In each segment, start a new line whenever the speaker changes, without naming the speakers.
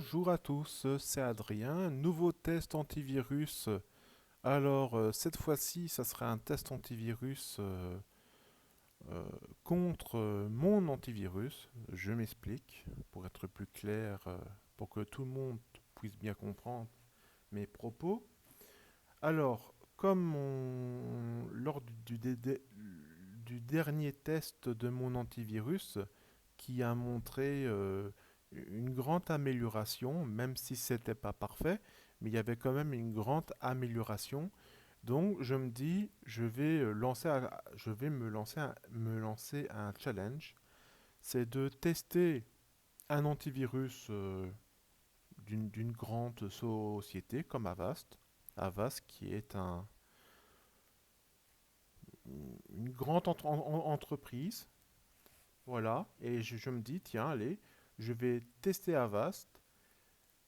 Bonjour à tous, c'est Adrien. Nouveau test antivirus. Alors, cette fois-ci, ça sera un test antivirus euh, contre mon antivirus. Je m'explique pour être plus clair, pour que tout le monde puisse bien comprendre mes propos. Alors, lors du dernier test de mon antivirus, qui a montré une grande amélioration, même si c'était pas parfait, mais il y avait quand même une grande amélioration. Donc je me dis, je vais me lancer un challenge, c'est de tester un antivirus d'une grande société comme Avast. Avast qui est une grande entreprise. Voilà, et je me dis, tiens, allez, je vais tester Avast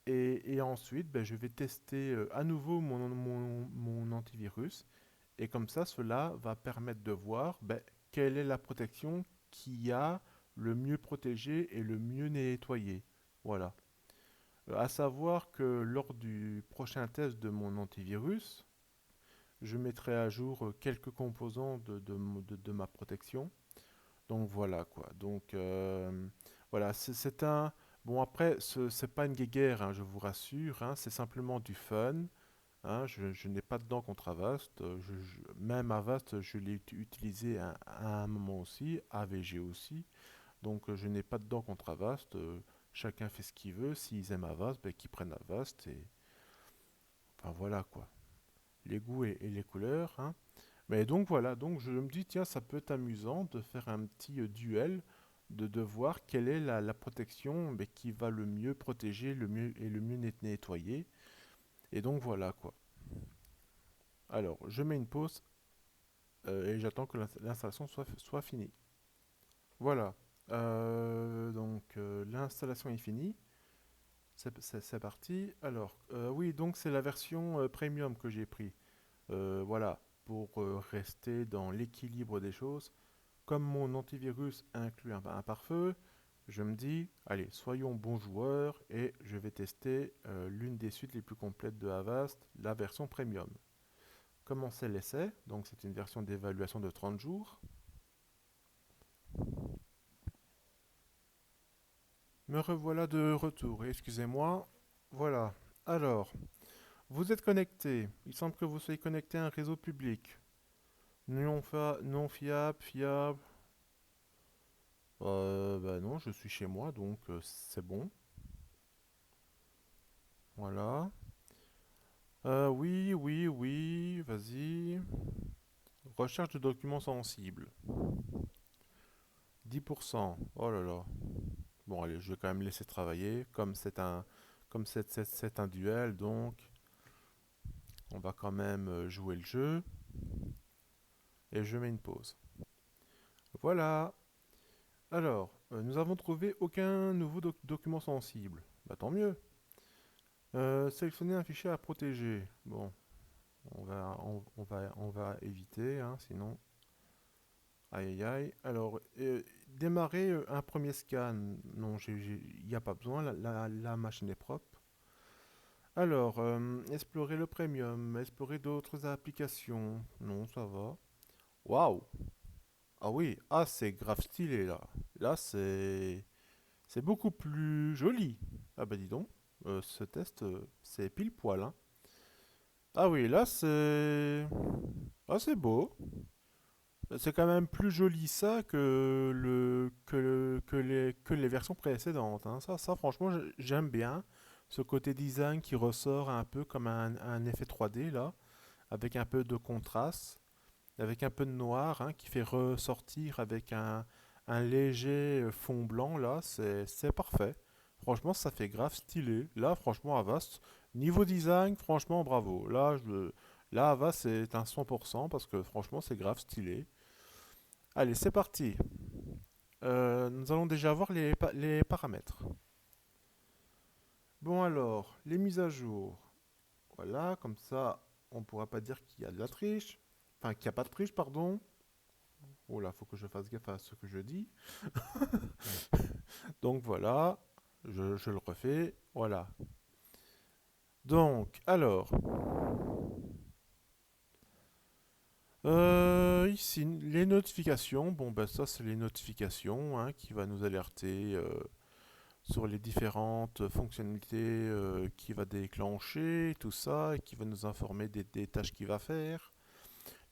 et ensuite je vais tester à nouveau mon antivirus. Et comme ça, cela va permettre de voir quelle est la protection qui a le mieux protégé et le mieux nettoyé. Voilà. À savoir que lors du prochain test de mon antivirus, je mettrai à jour quelques composants de ma protection. Donc voilà quoi. Donc voilà, c'est un. Bon après, c'est pas une guéguerre, hein, je vous rassure, hein, c'est simplement du fun. Hein, je n'ai pas de dents contre Avast. Même Avast, je l'ai utilisé à un moment aussi, AVG aussi. Donc je n'ai pas de dents contre Avast. Chacun fait ce qu'il veut. S'ils aiment Avast, qu'ils prennent Avast. Et enfin voilà quoi. Les goûts et les couleurs. Hein. Mais donc voilà, donc je me dis, tiens, ça peut être amusant de faire un petit duel, de voir quelle est la protection qui va le mieux protéger le mieux et le mieux nettoyer. Et donc voilà quoi. Alors, je mets une pause et j'attends que l'installation soit finie. Voilà. L'installation est finie. C'est parti. Alors, oui, donc c'est la version premium que j'ai pris. Voilà, pour rester dans l'équilibre des choses. Comme mon antivirus inclut un pare-feu, je me dis, allez, soyons bons joueurs et je vais tester l'une des suites les plus complètes de Avast, la version premium. Commencer l'essai, donc c'est une version d'évaluation de 30 jours. Me revoilà de retour, excusez-moi. Voilà. Alors, vous êtes connecté. Il semble que vous soyez connecté à un réseau public. Non fiable, fiable. Non, je suis chez moi, donc c'est bon. Voilà. Oui, oui, oui, vas-y. Recherche de documents sensibles. 10%. Oh là là. Bon, allez, je vais quand même laisser travailler. Comme c'est un duel, donc on va quand même jouer le jeu. Et je mets une pause. Voilà. Alors, nous avons trouvé aucun nouveau document sensible. Bah tant mieux. Sélectionner un fichier à protéger. Bon, on va éviter, hein, sinon. Aïe aïe aïe. Alors, démarrer un premier scan. Non, il n'y a pas besoin, la machine est propre. Alors, explorer le premium, explorer d'autres applications. Non, ça va. Waouh! Ah oui, ah c'est grave stylé là. Là, c'est beaucoup plus joli. Ah bah dis donc, ce test, c'est pile poil, hein. Ah oui, là c'est beau. C'est quand même plus joli ça que les versions précédentes. Hein. Ça franchement, j'aime bien ce côté design qui ressort un peu comme un effet 3D là, avec un peu de contraste, avec un peu de noir qui fait ressortir avec un léger fond blanc là. C'est parfait. Franchement, ça fait grave stylé. Là, franchement, Avast, niveau design, franchement, bravo. Là, Avast, c'est un 100% parce que franchement, c'est grave stylé. Allez, c'est parti. Nous allons déjà voir les paramètres. Bon alors, les mises à jour. Voilà, comme ça, on ne pourra pas dire qu'il y a de la triche. Enfin, qu'il n'y a pas de triche, pardon. Oh là, faut que je fasse gaffe à ce que je dis. Donc voilà. Je le refais. Voilà. Donc, alors, ici, les notifications. Bon, ben ça, c'est les notifications hein, qui va nous alerter sur les différentes fonctionnalités qu'il va déclencher, tout ça, et qui va nous informer des tâches qu'il va faire.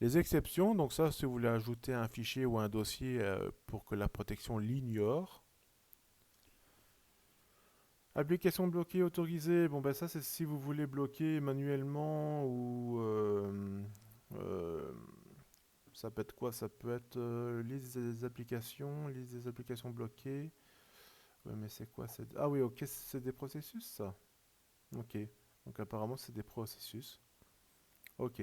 Les exceptions, donc ça, si vous voulez ajouter un fichier ou un dossier pour que la protection l'ignore. Application bloquée autorisée, bon ben ça c'est si vous voulez bloquer manuellement ou euh, ça peut être quoi? Ça peut être liste des applications bloquées. Ouais, mais c'est quoi? Ah oui, ok, c'est des processus ça. Ok, donc apparemment c'est des processus. Ok,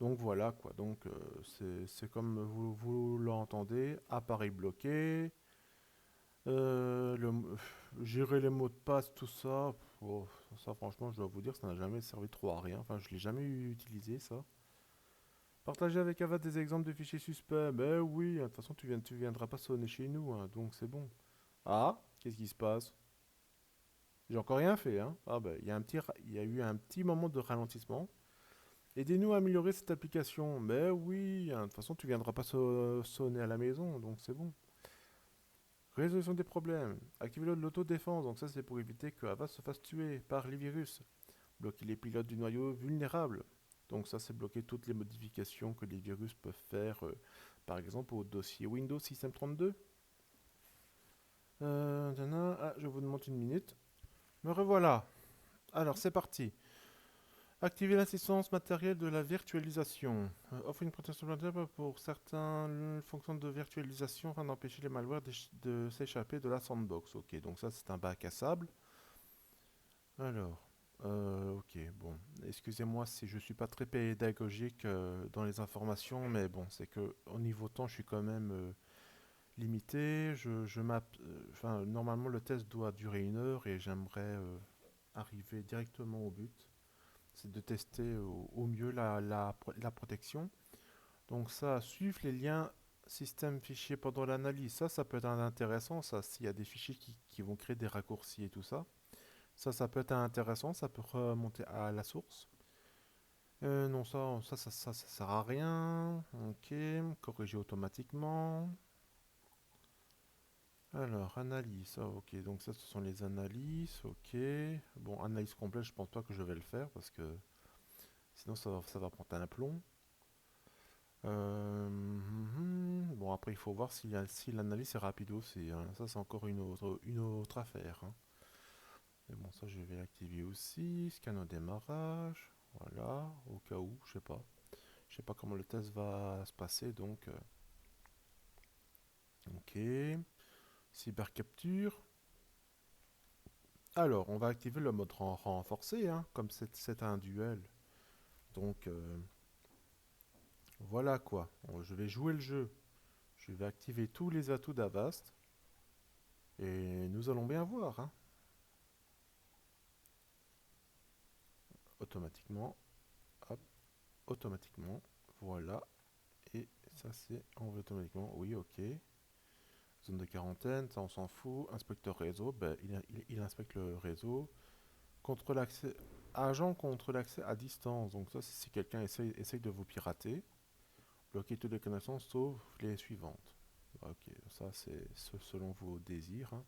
donc voilà quoi. Donc c'est comme vous l'entendez, appareil bloqué, gérer les mots de passe, tout ça. Oh, ça franchement, je dois vous dire, ça n'a jamais servi trop à rien. Enfin, je l'ai jamais utilisé ça. Partager avec Ava des exemples de fichiers suspects. Ben oui, de toute façon, tu viendras pas sonner chez nous, hein, donc c'est bon. Ah, qu'est-ce qui se passe? J'ai encore rien fait, hein. Ah ben, il y a eu un petit moment de ralentissement. Aidez-nous à améliorer cette application. Ben oui, hein, de toute façon, tu viendras pas sonner à la maison, donc c'est bon. Résolution des problèmes. Activez l'autodéfense, donc ça c'est pour éviter que Avast se fasse tuer par les virus. Bloquer les pilotes du noyau vulnérables. Donc ça c'est bloquer toutes les modifications que les virus peuvent faire, par exemple au dossier Windows System 32. Ah, je vous demande une minute. Me revoilà. Alors c'est parti. Activer l'assistance matérielle de la virtualisation. Offre une protection supplémentaire pour certaines fonctions de virtualisation afin d'empêcher les malwares de s'échapper de la sandbox. Ok, donc ça c'est un bac à sable. Alors, ok, bon. Excusez-moi si je suis pas très pédagogique dans les informations, mais bon, c'est que au niveau temps, je suis quand même limité. Enfin, normalement, le test doit durer 1 heure et j'aimerais arriver directement au but. C'est de tester au mieux la protection. Donc ça, suivre les liens système fichier pendant l'analyse, ça peut être intéressant, ça, s'il y a des fichiers qui vont créer des raccourcis et tout ça. Ça peut être intéressant, ça peut remonter à la source. Non, ça sert à rien. Ok, corriger automatiquement. Alors, analyse. Ah, ok, donc ça, ce sont les analyses. Ok. Bon, analyse complète, je pense pas que je vais le faire parce que sinon ça va prendre un plomb. Bon, après, il faut voir si l'analyse est rapide aussi, hein. Ça, c'est encore une autre affaire, hein. Mais bon, ça, je vais l'activer aussi. Scan au démarrage. Voilà, au cas où, je sais pas. Je sais pas comment le test va se passer, donc ok. Cybercapture. Alors, on va activer le mode renforcé, hein, comme c'est un duel. Donc voilà quoi. Je vais jouer le jeu. Je vais activer tous les atouts d'Avast et nous allons bien voir, hein. Automatiquement, hop, automatiquement. Voilà. Et ça c'est enlevé automatiquement. Oui, ok. Zone de quarantaine, ça on s'en fout. Inspecteur réseau, ben, il inspecte le réseau. Contre l'accès, agent contre l'accès à distance. Donc ça, c'est si quelqu'un essaye de vous pirater. Bloquez toutes les connexions sauf les suivantes. Ok, ça c'est selon vos désirs, hein.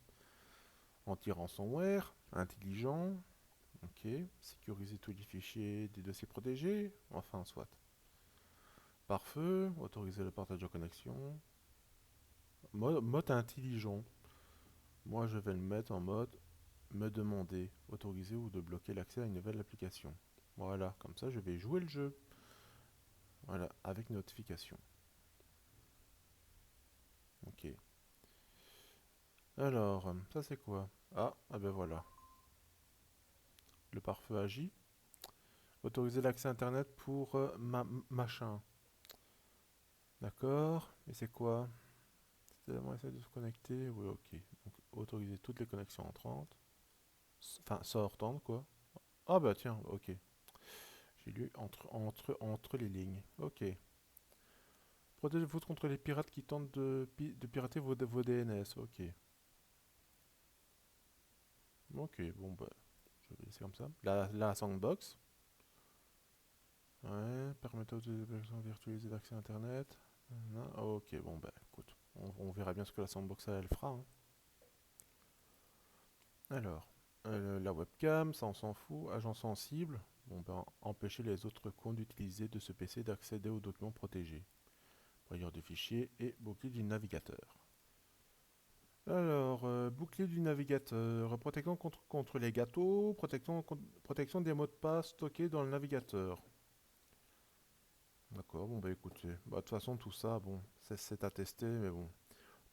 Anti-ransomware, intelligent. Ok, sécuriser tous les fichiers des dossiers protégés. Enfin, soit. Pare-feu, autoriser le partage de connexion. Mode intelligent. Moi, je vais le mettre en mode me demander, autoriser ou de bloquer l'accès à une nouvelle application. Voilà, comme ça, je vais jouer le jeu. Voilà, avec notification. Ok. Alors, ça c'est quoi? Ah ben voilà. Le pare-feu agit. Autoriser l'accès Internet pour machin. D'accord. Et c'est quoi? C'est vraiment essayer de se connecter. Oui, ok. Donc, autoriser toutes les connexions entrantes. Enfin, sortantes, quoi. Ah bah tiens, ok. J'ai lu entre les lignes. Ok. Protégez-vous contre les pirates qui tentent de pirater vos DNS. Ok. Ok, bon bah, je vais laisser comme ça. La sandbox. Ouais, permettant aux personnes virtualiser l'accès à Internet. Ok, bon bah écoute, on verra bien ce que la sandbox elle fera, hein. Alors, la webcam, ça on s'en fout. Agent sensible, bon ben empêcher les autres comptes d'utiliser de ce PC d'accéder aux documents protégés. Voyeur de fichiers et bouclier du navigateur. Alors, bouclier du navigateur, protection contre les gâteaux, protection des mots de passe stockés dans le navigateur. D'accord, bon bah écoutez, bah, de toute façon tout ça, bon, c'est à tester, mais bon.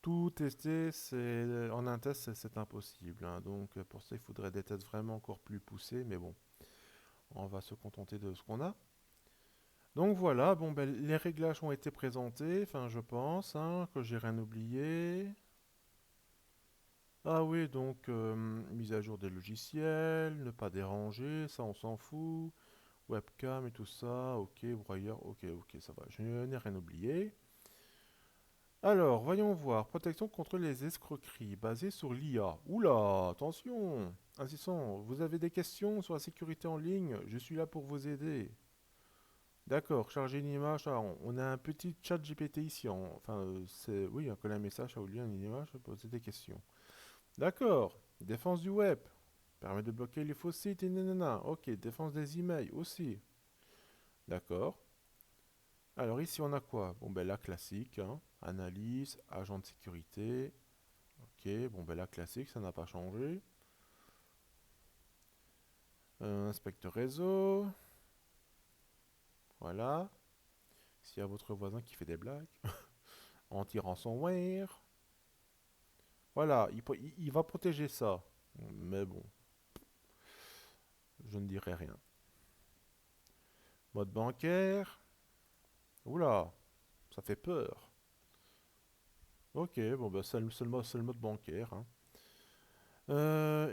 Tout tester, en un test, c'est impossible, hein. Donc pour ça, il faudrait des tests vraiment encore plus poussés, mais bon, on va se contenter de ce qu'on a. Donc voilà, bon ben les réglages ont été présentés, enfin je pense, hein, que j'ai rien oublié. Ah oui, donc mise à jour des logiciels, ne pas déranger, ça on s'en fout. Webcam et tout ça, ok, broyeur, ok, ça va, je n'ai rien oublié. Alors, voyons voir. Protection contre les escroqueries basée sur l'IA. Oula, attention. Insistant, vous avez des questions sur la sécurité en ligne? Je suis là pour vous aider. D'accord, charger une image. Ah, on a un petit chat GPT ici. Enfin, c'est. Oui, on colle un message, ça vous lit une image, poser des questions. D'accord, défense du web. Permet de bloquer les faux sites et nanana. Ok, défense des emails aussi. D'accord. Alors ici, on a quoi? Bon, ben la classique, hein. Analyse, agent de sécurité. Ok, bon ben la classique, ça n'a pas changé. Inspecteur réseau, voilà. S'il y a votre voisin qui fait des blagues. Anti-ransomware. Voilà, il va protéger ça. Mais bon, je ne dirai rien. Mode bancaire. Oula, ça fait peur. Ok, bon ben c'est le mode bancaire, hein.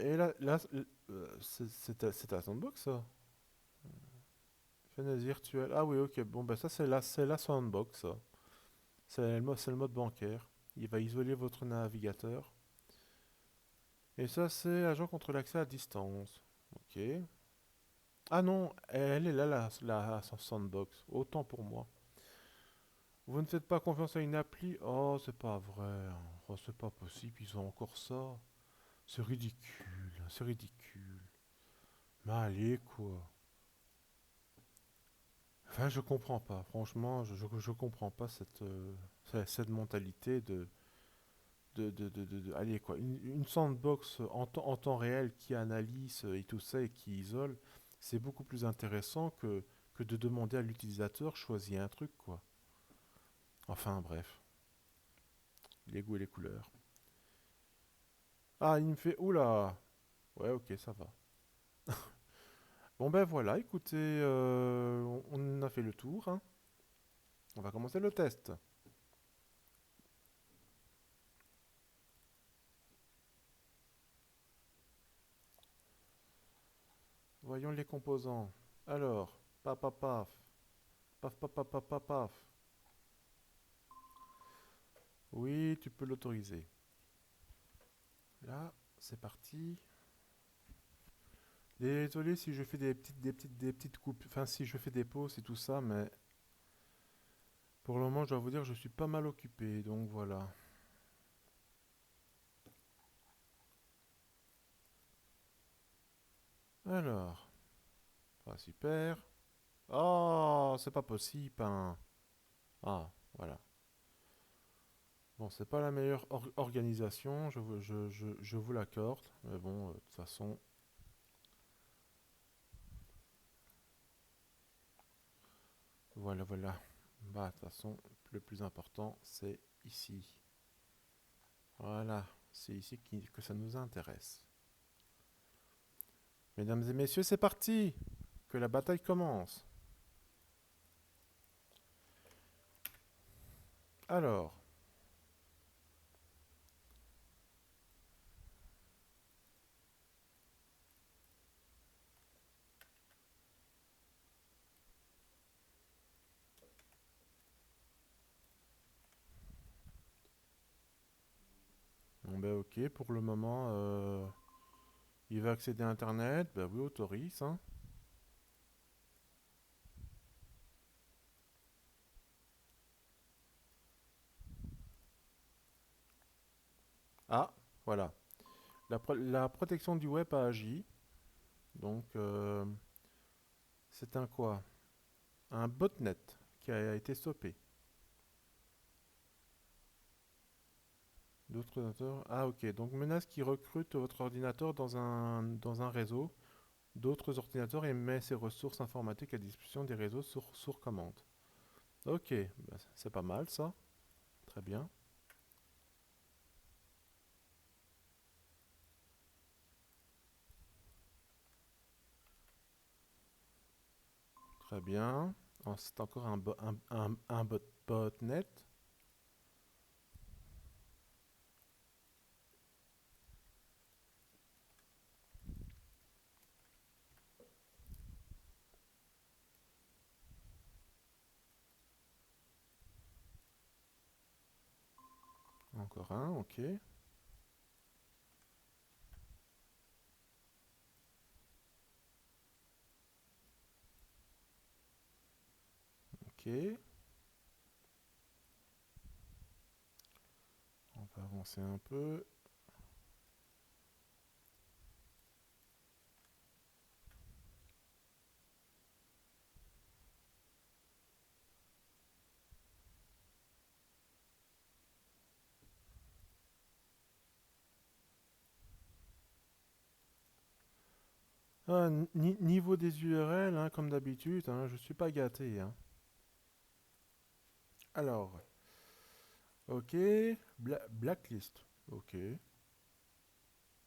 Et là c'est ta sandbox ça? Fenêtre virtuelle. Ah oui, ok, bon ben ça c'est la sandbox ça. C'est le mode bancaire. Il va isoler votre navigateur. Et ça, c'est agent contre l'accès à distance. Ok. Ah non, elle est là, la sandbox. Autant pour moi. Vous ne faites pas confiance à une appli? Oh, c'est pas vrai, hein. Oh, c'est pas possible, ils ont encore ça. C'est ridicule, c'est ridicule. Mais allez, quoi. Enfin, je comprends pas. Franchement, je comprends pas cette mentalité allez, quoi. Une sandbox en temps réel qui analyse et tout ça et qui isole, c'est beaucoup plus intéressant que de demander à l'utilisateur choisis un truc, quoi. Enfin, bref, les goûts et les couleurs. Ah, il me fait... Oula! Ouais, ok, ça va. Bon ben voilà, écoutez, on a fait le tour, hein. On va commencer le test. Voyons les composants. Alors, paf, paf, paf. Paf, paf, paf, paf, paf, paf. Oui, tu peux l'autoriser. Là, c'est parti. Désolé si je fais des petites coupes, enfin si je fais des pauses et tout ça, mais pour le moment, je dois vous dire, je suis pas mal occupé, donc voilà. Alors, ah, super. Oh, c'est pas possible, hein. Ah, voilà. Bon, c'est pas la meilleure organisation, je vous l'accorde, mais bon, de toute façon, voilà. Bah, de toute façon, le plus important, c'est ici. Voilà, c'est ici que ça nous intéresse. Mesdames et messieurs, c'est parti! Que la bataille commence. Alors, bon ben ok, pour le moment, Il veut accéder à Internet, bah oui, autorise, hein. Ah, voilà. La protection du web a agi. Donc, c'est un quoi? Un botnet qui a été stoppé. D'autres ordinateurs. Ah, ok. Donc, menace qui recrute votre ordinateur dans un réseau d'autres ordinateurs et met ses ressources informatiques à disposition des réseaux sur commande. Ok, bah, c'est pas mal ça. Très bien. Très bien. C'est encore un botnet. Encore un, ok. Ok. On va avancer un peu. Ah, niveau des URL, hein, comme d'habitude, hein, je suis pas gâté, hein. Alors, ok. Blacklist. Ok.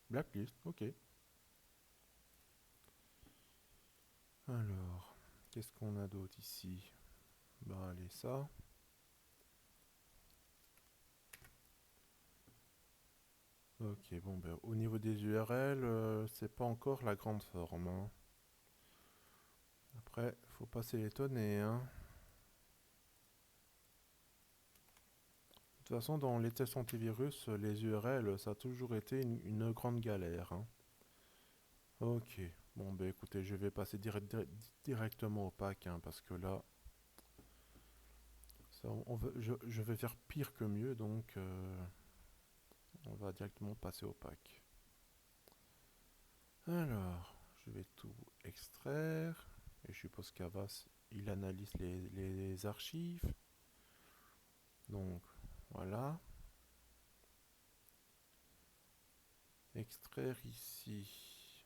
Blacklist, ok. Alors, qu'est-ce qu'on a d'autre ici? Bah, allez, ça. Ok, bon, ben, au niveau des URL, c'est pas encore la grande forme, hein. Après, faut pas s'étonner, hein. De toute façon, dans les tests antivirus, les URL, ça a toujours été une grande galère, hein. Ok, bon, ben écoutez, je vais passer directement au pack, hein, parce que là, je vais faire pire que mieux, donc on va directement passer au pack. Alors, je vais tout extraire. Et je suppose qu'Avas, il analyse les archives. Donc, voilà. Extraire ici.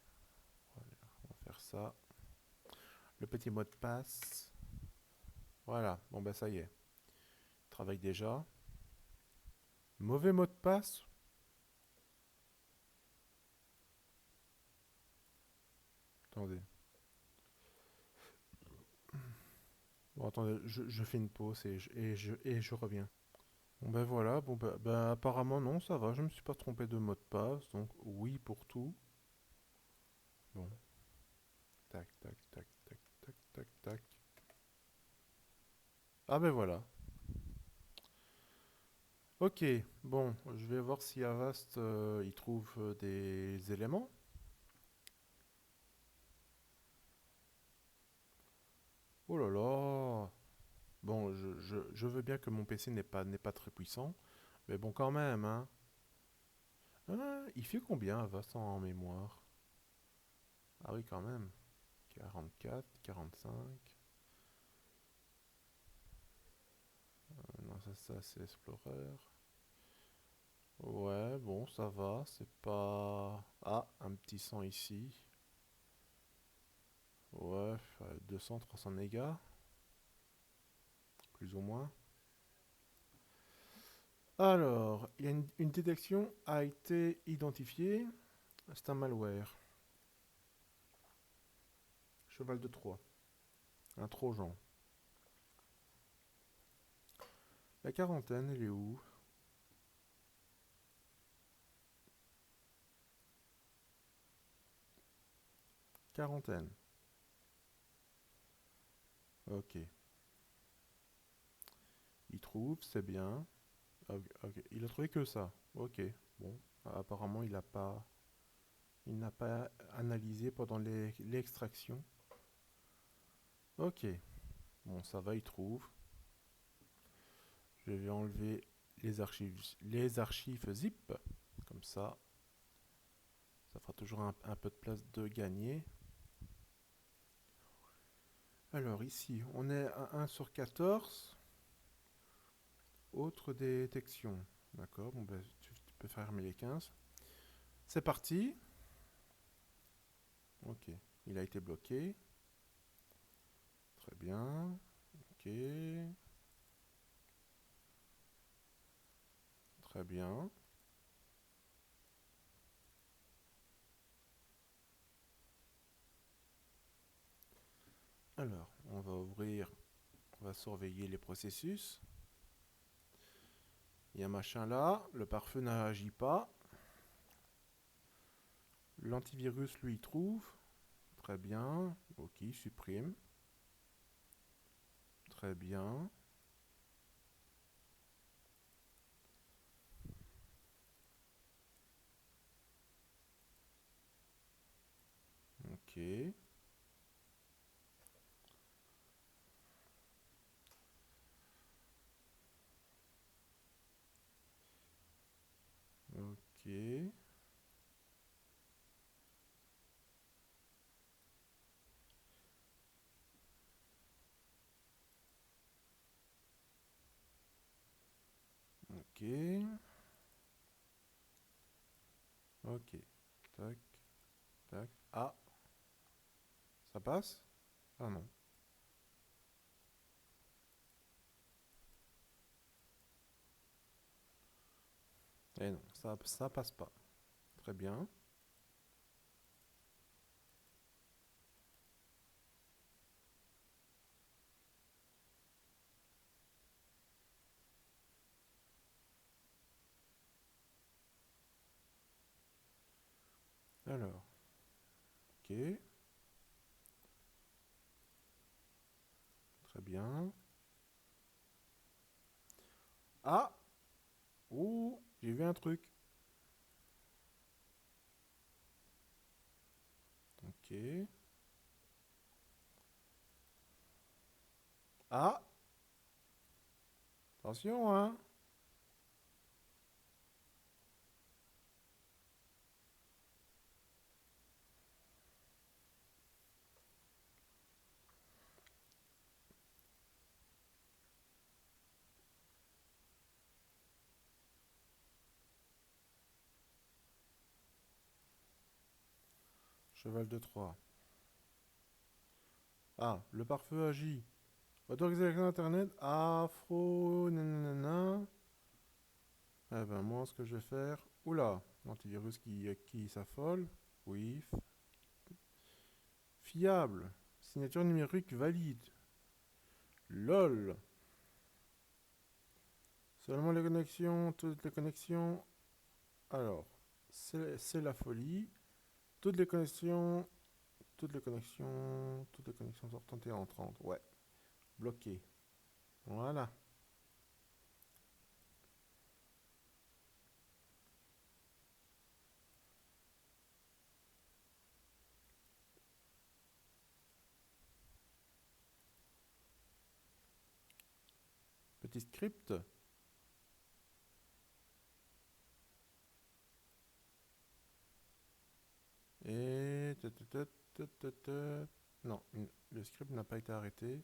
Voilà, on va faire ça. Le petit mot de passe. Voilà, bon ben ça y est. Il travaille déjà. Mauvais mot de passe. Attendez. Bon, attendez, je fais une pause et je reviens. Bon ben voilà, bon ben, apparemment non, ça va, je me suis pas trompé de mot de passe, donc oui pour tout. Bon, tac, tac, tac, tac, tac, tac, tac. Ah ben voilà. Ok, bon, je vais voir si Avast il trouve des éléments. Oh là là. Bon, je veux bien que mon PC n'est pas très puissant, mais bon quand même, hein. Ah, il fait combien Avast en mémoire? Ah oui, quand même. 44, 45. Non, ça c'est Explorer. Ouais, bon, ça va, c'est pas... Ah, un petit 100 ici. Ouais, 200, 300 mégas, plus ou moins. Alors, il y a une détection a été identifiée. C'est un malware. Cheval de Troie. Un trojan. La quarantaine, elle est où? Quarantaine. Ok. Il trouve, c'est bien. Ok, ok. Il a trouvé que ça. Ok. Bon. Apparemment, il a pas. Il n'a pas analysé pendant l'extraction. Ok. Bon, ça va, il trouve. Je vais enlever les archives zip. Comme ça fera toujours un peu de place de gagner. Alors ici, on est à 1 sur 14. Autre détection. D'accord, bon ben, tu peux fermer les 15. C'est parti. Ok, il a été bloqué. Très bien. Ok. Très bien. Alors, on va ouvrir, on va surveiller les processus. Il y a un machin là, le pare-feu n'agit pas. L'antivirus lui trouve. Très bien. Ok, supprime. Très bien. Ok. Ok. Ok. Ok. Tac, tac. Ah, ça passe? Ah non. Eh non, ça passe pas. Très bien. Alors, ok. Très bien. Ah! Oh! J'ai vu un truc. Ok. Ah! Attention, hein! Cheval de Troie. Ah, le pare-feu agit. Autoriser l'accès à Internet. Afro. Nanana. Eh ben, moi, ce que je vais faire. Oula! L'antivirus qui s'affole. Oui. Fiable. Signature numérique valide. LOL. Seulement les connexions. Toutes les connexions. Alors, c'est la folie. Toutes les connexions. Toutes les connexions sortantes et entrantes. Ouais. Bloqué. Voilà. Petit script. Et... Non, le script n'a pas été arrêté.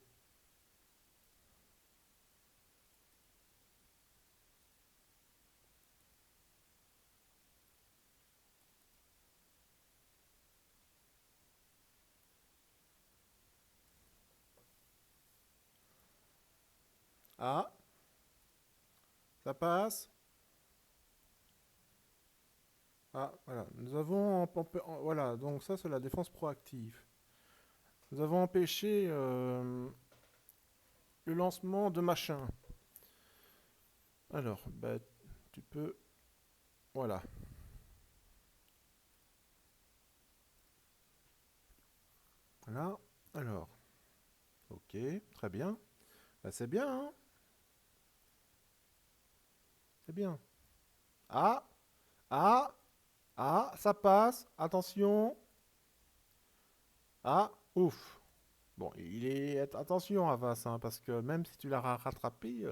Ah, ça passe. Ah, voilà. Nous avons... Voilà, donc ça c'est la défense proactive. Nous avons empêché le lancement de machin. Alors, bah, tu peux... Voilà. Voilà. Alors, ok, très bien. Bah, c'est bien, hein? C'est bien. Ah, ah, Ah, ça passe. Attention. Ah, ouf. Bon, il est... Attention, Avas, hein, parce que même si tu l'as rattrapé,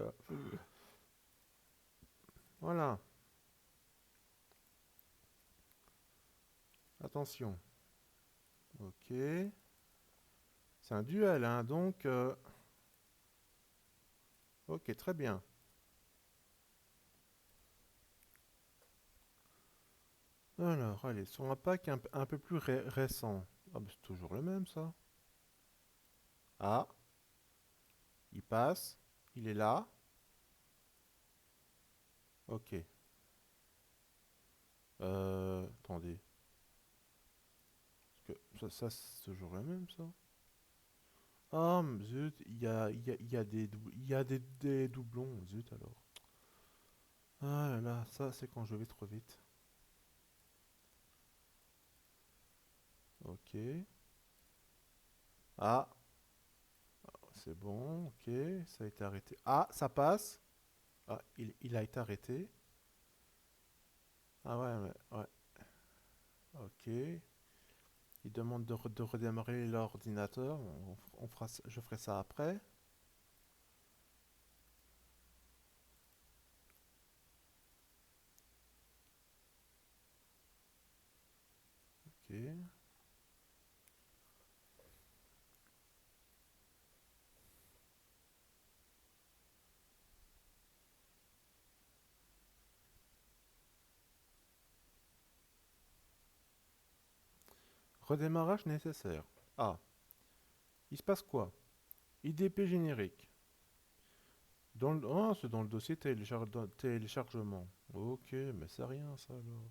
voilà. Attention. Ok. C'est un duel, hein, donc... ok, très bien. Alors, allez, sur un pack un peu plus récent. Ah, bah, c'est toujours le même, ça. Ah, il passe. Il est là. Ok. Attendez. Parce que ça c'est toujours le même, ça. Ah, zut, il y a des doublons. Zut, alors. Ah là là, ça, c'est quand je vais trop vite. Ok. Ah, c'est bon, ok. Ça a été arrêté. Ah, ça passe. Ah, il a été arrêté. Ah ouais, ouais. Ok. Il demande de redémarrer l'ordinateur. Je ferai ça après. Ok. Redémarrage nécessaire. Ah, il se passe quoi? IDP générique. Ah, c'est dans le dossier téléchargement. Ok, mais c'est rien ça alors.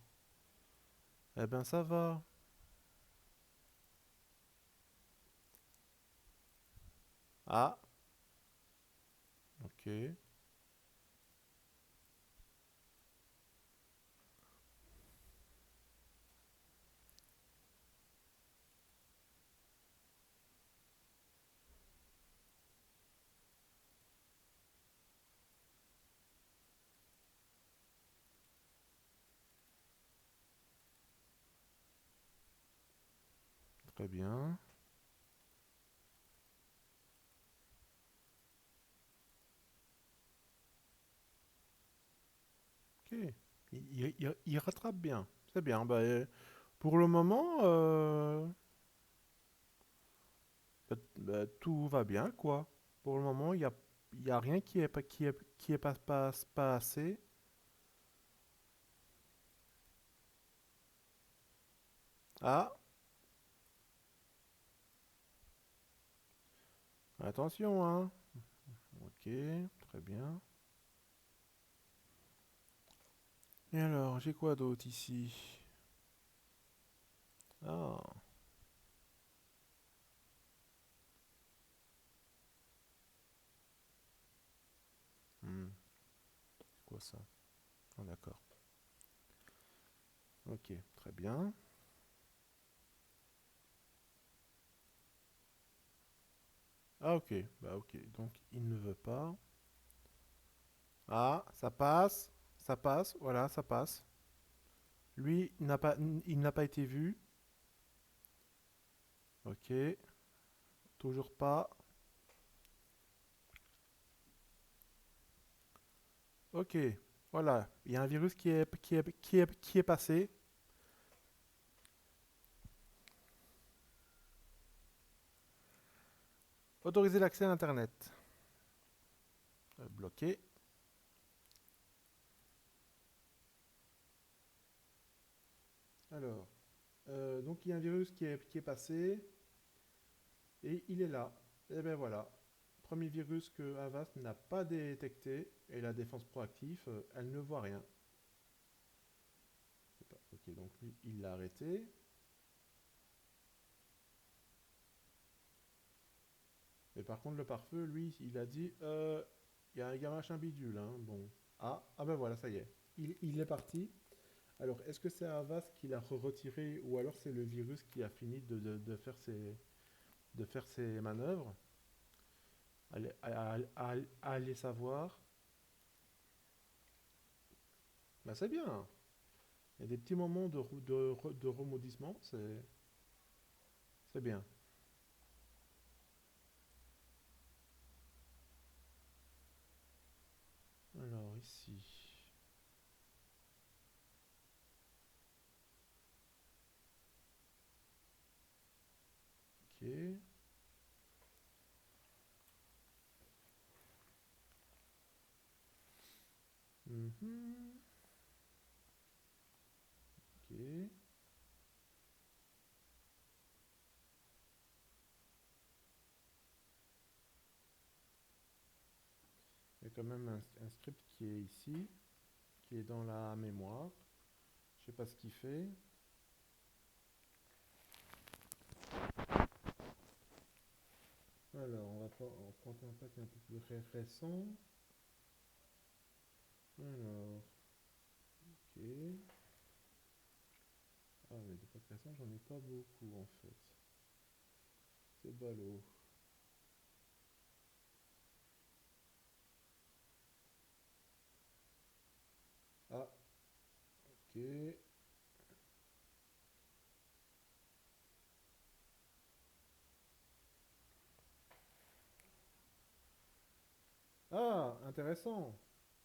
Eh ben ça va. Ah, ok, très bien. Ok, il rattrape bien. C'est bien. Bah, pour le moment, tout va bien, quoi. Pour le moment, il y a rien qui est pas assez. Ah, attention, hein. Ok, très bien. Et alors, j'ai quoi d'autre ici? Ah, hmm, c'est quoi ça? Ah, d'accord. Ok, très bien. Ah, ok, bah ok. Donc, il ne veut pas. Ah, ça passe, voilà, ça passe. Lui, il n'a pas été vu. Ok, toujours pas. Ok, voilà, il y a un virus qui est passé. Autoriser l'accès à Internet. Bloqué. Alors, donc il y a un virus qui est passé et il est là. Et ben voilà. Premier virus que Avast n'a pas détecté et la défense proactive, elle ne voit rien. Ok, donc lui, il l'a arrêté. Mais par contre, le pare-feu, lui, il a dit il y a machin bidule. Hein. Bon. Ah ben voilà, ça y est. Il est parti. Alors, est-ce que c'est Avast qui l'a retiré ou alors c'est le virus qui a fini de faire ses manœuvres? Allez savoir. Ben c'est bien. Il y a des petits moments de remodissement, c'est bien. Alors ici, ok. Mhm, ok. Il y a quand même un script qui est ici, qui est dans la mémoire. Je sais pas ce qu'il fait. Alors, on va prendre un pack un peu plus récent. Alors, ok. Ah, mais des packs récents, j'en ai pas beaucoup en fait. C'est ballot. Ah, ok. Ah, intéressant.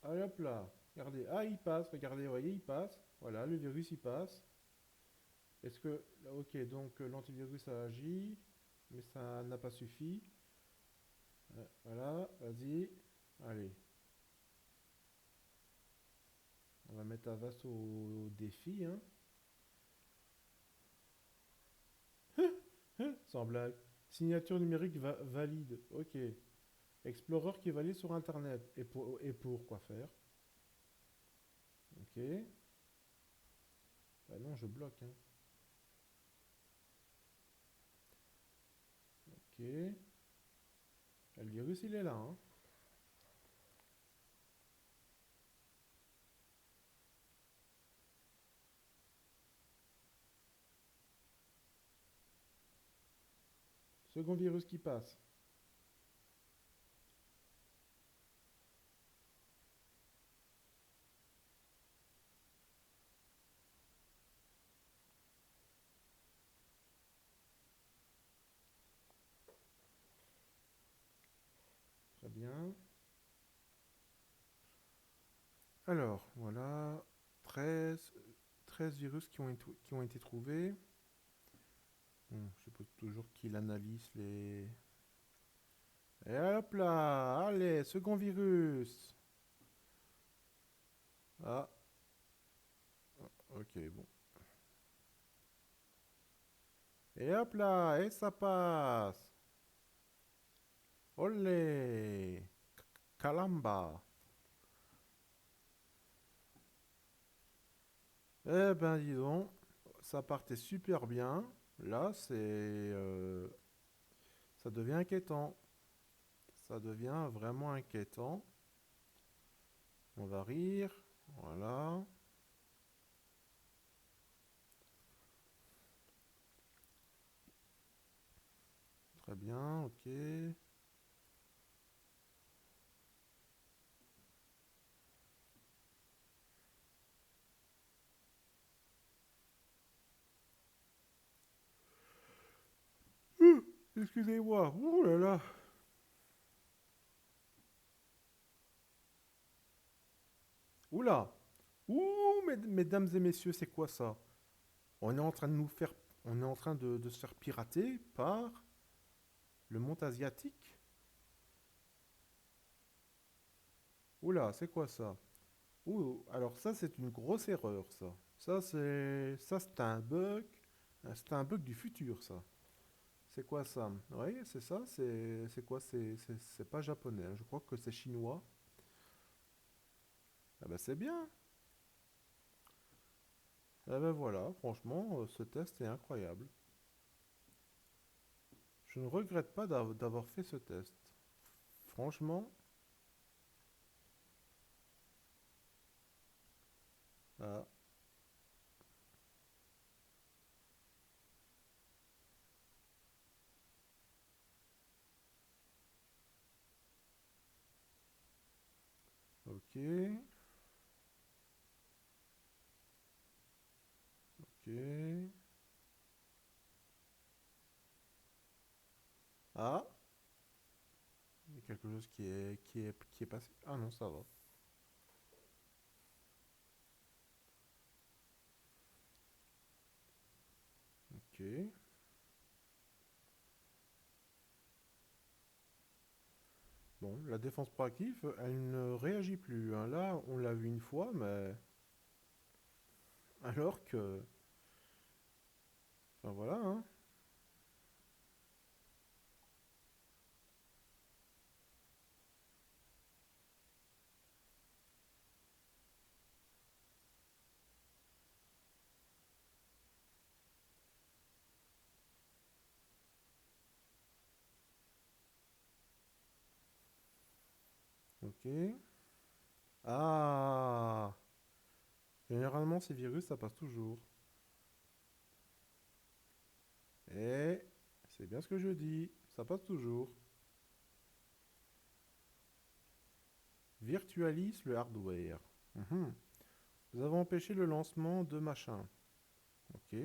Allez hop là. Regardez. Ah, il passe. Regardez, vous voyez, il passe. Voilà, le virus, il passe. Est-ce que... Ok, donc l'antivirus a agi, mais ça n'a pas suffi. Voilà, vas-y. Allez, on va mettre Avast au défi, hein. Sans blague. Signature numérique valide. Ok. Explorer qui valide sur Internet. Et pour quoi faire? Ok. Bah non, je bloque, hein. Ok. Ah, le virus, il est là, hein. Second virus qui passe. Très bien. Alors, voilà. 13, 13 virus qui ont été trouvés. Bon, je suppose toujours qu'il analyse les... Et hop là, allez, second virus. Ah, ok, bon. Et hop là, et ça passe. Olé, Kalamba. Eh ben, dis donc, ça partait super bien. Là, ça devient inquiétant. Ça devient vraiment inquiétant. On va rire. Voilà. Très bien, ok. Excusez-moi. Ouh là là. Oula. Ouh, mesdames et messieurs, c'est quoi ça? On est en train de nous faire, on est en train de se faire pirater par le monde asiatique. Oula, c'est quoi ça? Ouh, alors ça, c'est une grosse erreur, ça. Ça, c'est un bug. C'est un bug du futur, ça. C'est quoi ça? Oui, c'est ça. C'est quoi? C'est pas japonais, hein. Je crois que c'est chinois. Ah bah c'est bien. Ah ben voilà, franchement, ce test est incroyable. Je ne regrette pas d'avoir fait ce test. Franchement, ah, ok. Ah, il y a quelque chose qui est passé. Ah non, ça va. Ok. Bon, la défense proactive, elle ne réagit plus, hein. Là, on l'a vu une fois, mais alors que... Enfin voilà, hein. Ok. Ah! Généralement, ces virus, ça passe toujours. Et c'est bien ce que je dis, ça passe toujours. Virtualise le hardware. Mhm. Nous avons empêché le lancement de machin. Ok,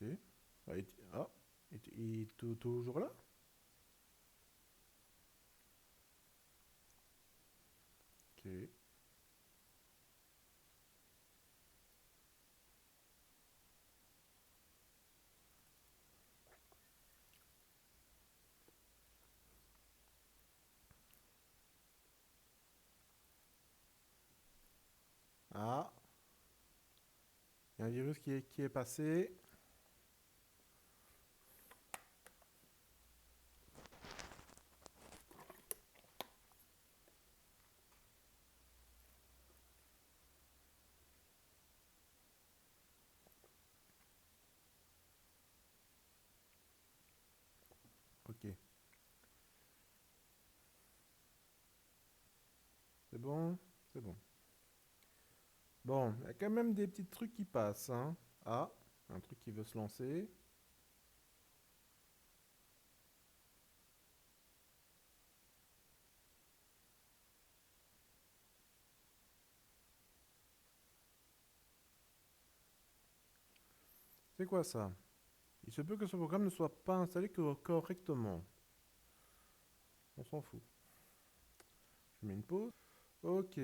ok. Il est toujours là? Ok. Ah, il y a un virus qui est passé. Ok, c'est bon, c'est bon. Bon, il y a quand même des petits trucs qui passent, hein. Ah, un truc qui veut se lancer. C'est quoi ça? Il se peut que ce programme ne soit pas installé correctement. On s'en fout. Je mets une pause. Ok,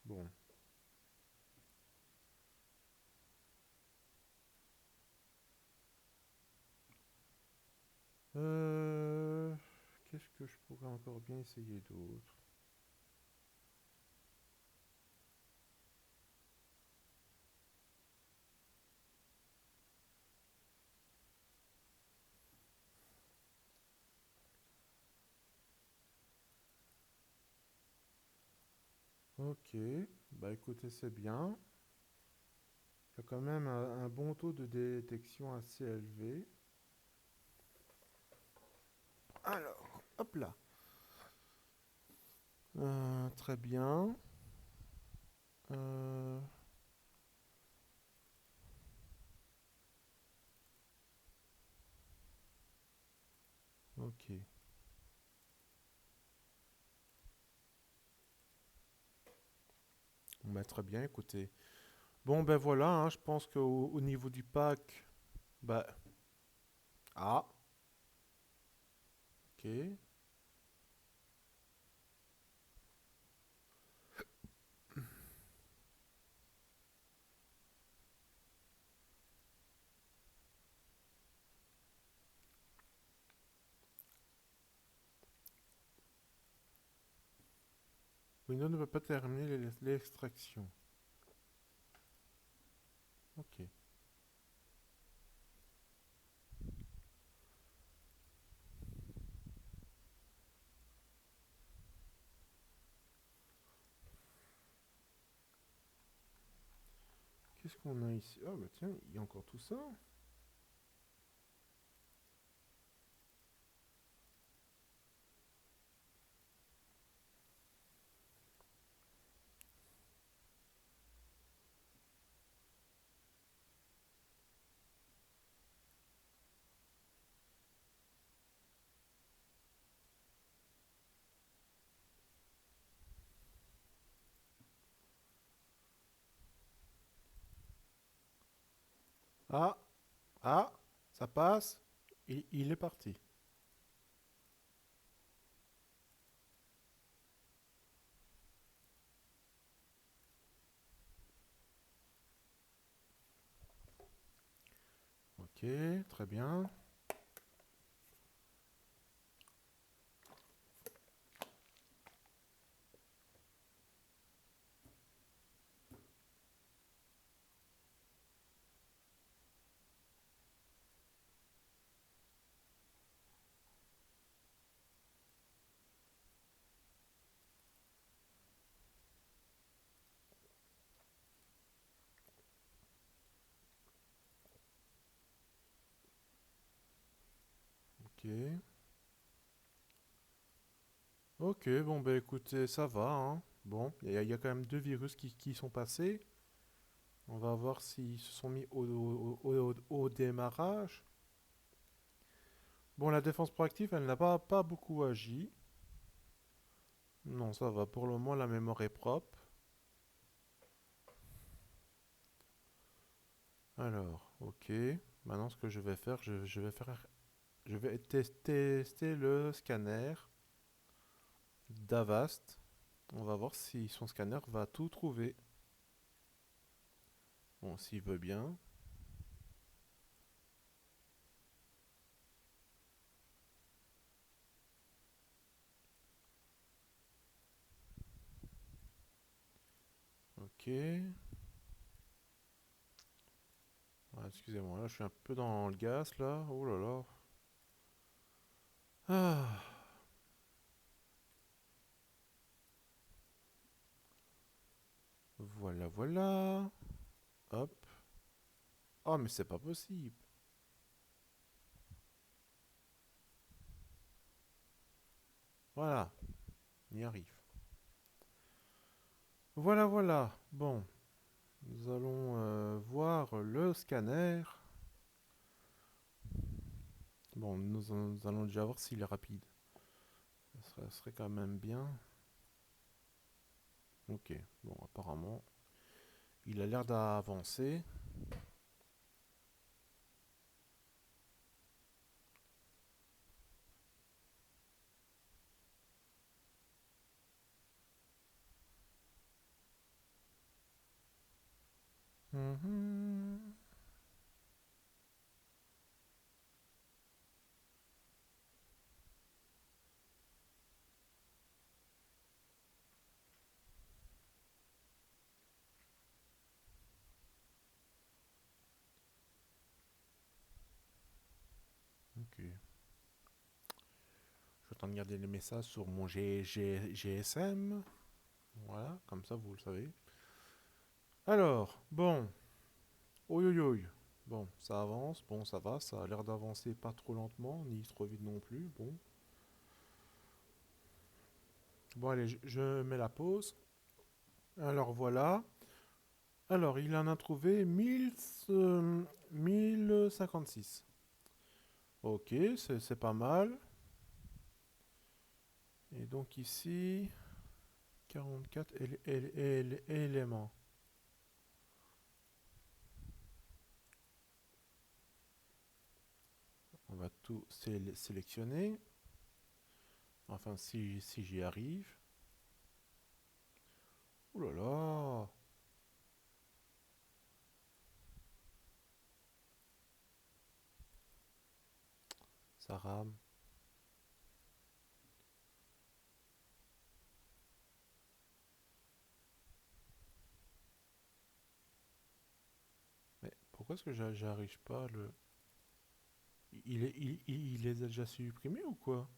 bon. Euh, Qu'est-ce que je pourrais encore bien essayer d'autre? Ok, bah écoutez, c'est bien. Il y a quand même un bon taux de détection assez élevé. Alors, hop là. Très bien. Euh, ok. Bah, très bien, écoutez. Bon, ben voilà, hein, je pense qu'au niveau du pack, bah, ah, ok. Windows ne peut pas terminer l'extraction. Ok. Qu'est-ce qu'on a ici? Ah, bah tiens, il y a encore tout ça. Ah, ah, ça passe. Il est parti. Ok, très bien. Ok. Ok, bon bah écoutez, ça va, hein. Bon, il y a quand même deux virus qui sont passés. On va voir s'ils se sont mis au démarrage. Bon, la défense proactive, elle n'a pas beaucoup agi. Non, ça va. Pour le moment, la mémoire est propre. Alors, ok. Maintenant, ce que je vais faire, je vais tester le scanner d'Avast. On va voir si son scanner va tout trouver. Bon, s'il veut bien. Ok. Ah, excusez-moi, là, je suis un peu dans le gaz, là. Oh là là. Ah, voilà, voilà. Hop. Oh, mais c'est pas possible. Voilà, on y arrive. Voilà, voilà. Bon, nous allons voir le scanner. Bon, nous allons déjà voir s'il est rapide. Ça serait quand même bien. Ok, bon, apparemment, il a l'air d'avancer. Mhm. Ok. Je suis en train de garder les messages sur mon GSM. Voilà, comme ça vous le savez. Alors, bon, oi oi oi. Bon, ça avance, bon, ça va, ça a l'air d'avancer pas trop lentement, ni trop vite non plus. Bon, bon, allez, je mets la pause. Alors voilà. Alors, il en a trouvé 1056. Ok, c'est pas mal. Et donc ici, 44 éléments. On va tout sélectionner. Enfin, si j'y arrive. Ouh là là, ça rame. Mais pourquoi est-ce que j'arrive pas à le... Il les a déjà supprimés ou quoi?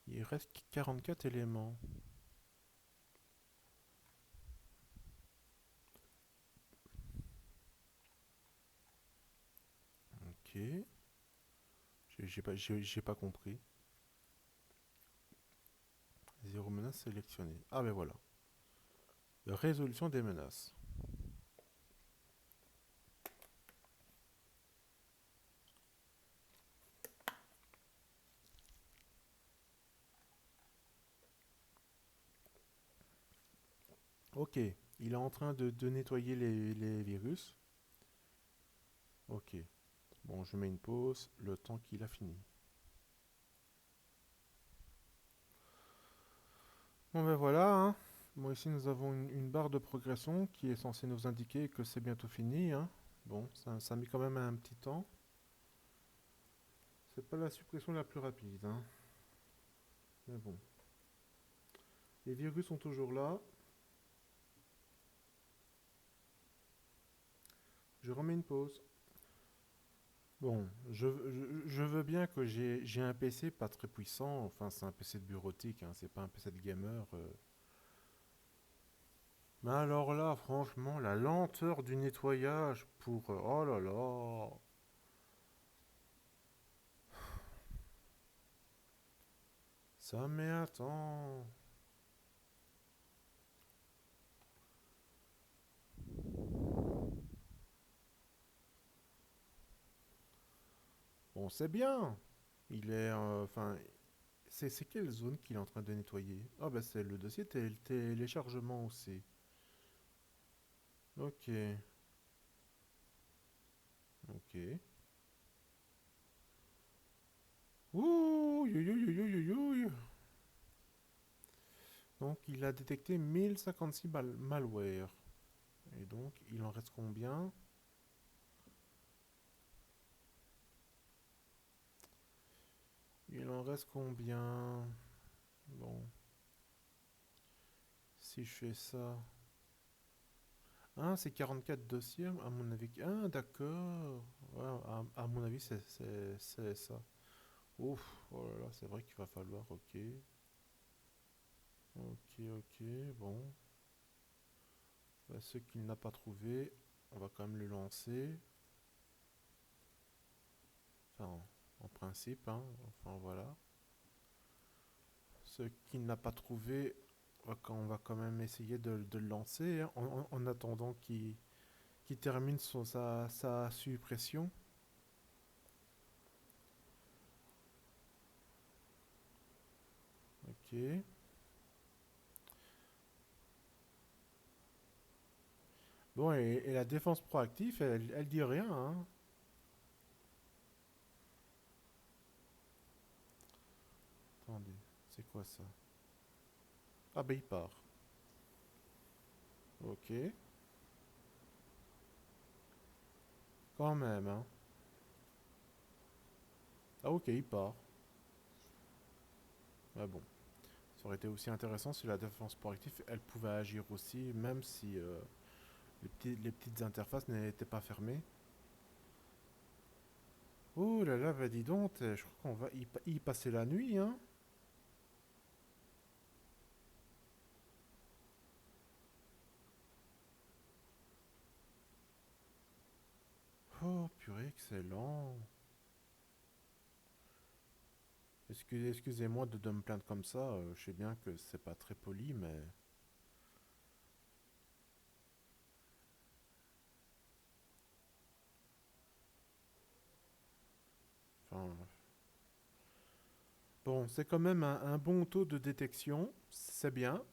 Il reste 44 éléments. Ok. J'ai pas compris. Zéro menace sélectionnée. Ah ben voilà. Résolution des menaces. Ok. Il est en train de nettoyer les virus. Ok. Bon, je mets une pause le temps qu'il a fini. Bon ben voilà, hein. Bon, ici nous avons une barre de progression qui est censée nous indiquer que c'est bientôt fini, hein. Bon, ça a mis quand même un petit temps. C'est pas la suppression la plus rapide, hein. Mais bon. Les virus sont toujours là. Je remets une pause. Bon, je veux bien que j'ai un PC pas très puissant. Enfin, c'est un PC de bureautique, hein, c'est pas un PC de gamer. Mais alors là, franchement, la lenteur du nettoyage pour... oh là là. Ça met un temps. Bon, c'est bien. Il est... enfin, c'est quelle zone qu'il est en train de nettoyer? Ah bah c'est le dossier téléchargement aussi. Ok, ok. Ouh, you, you, you, you, you, you. Donc il a détecté 1056 malware. Et donc il en reste combien? Il en reste combien? Bon, si je fais ça... Ah, c'est 44 dossiers, à mon avis. Ah, d'accord. Ouais, à mon avis, c'est ça. Ouf, oh là là, c'est vrai qu'il va falloir, ok. Ok, ok, bon. Bah, ce qu'il n'a pas trouvé, on va quand même le lancer. Enfin, en principe, hein. Enfin, voilà. Ce qu'il n'a pas trouvé, on va quand même essayer de le lancer, hein, en attendant qu'il termine sa suppression. Ok. Bon, et la défense proactive, elle dit rien, hein. Attendez, c'est quoi ça? Ah bah il part. Ok. Quand même, hein. Ah ok, il part. Ah bon. Ça aurait été aussi intéressant si la défense proactive, elle pouvait agir aussi, même si les petites interfaces n'étaient pas fermées. Oh là là, bah dis donc, je crois qu'on va y passer la nuit, hein. Oh purée, excellent. Excusez-moi de me plaindre comme ça, je sais bien que c'est pas très poli, mais... Enfin, bon, c'est quand même un bon taux de détection, c'est bien.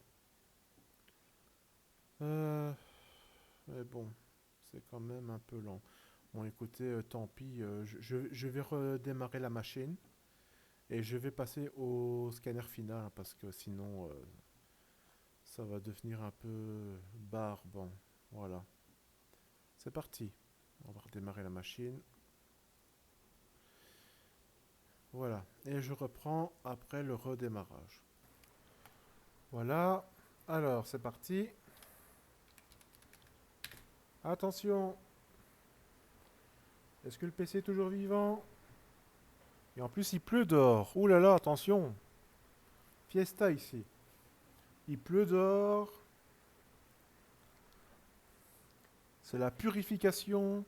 Euh, mais bon, c'est quand même un peu lent. Bon, écoutez, tant pis, je vais redémarrer la machine et je vais passer au scanner final, hein, parce que sinon, ça va devenir un peu barbant. Voilà, c'est parti. On va redémarrer la machine. Voilà, et je reprends après le redémarrage. Voilà, alors c'est parti. Attention, est-ce que le PC est toujours vivant? Et en plus, il pleut dehors. Ouh là là, attention. Fiesta ici. Il pleut dehors. C'est la purification.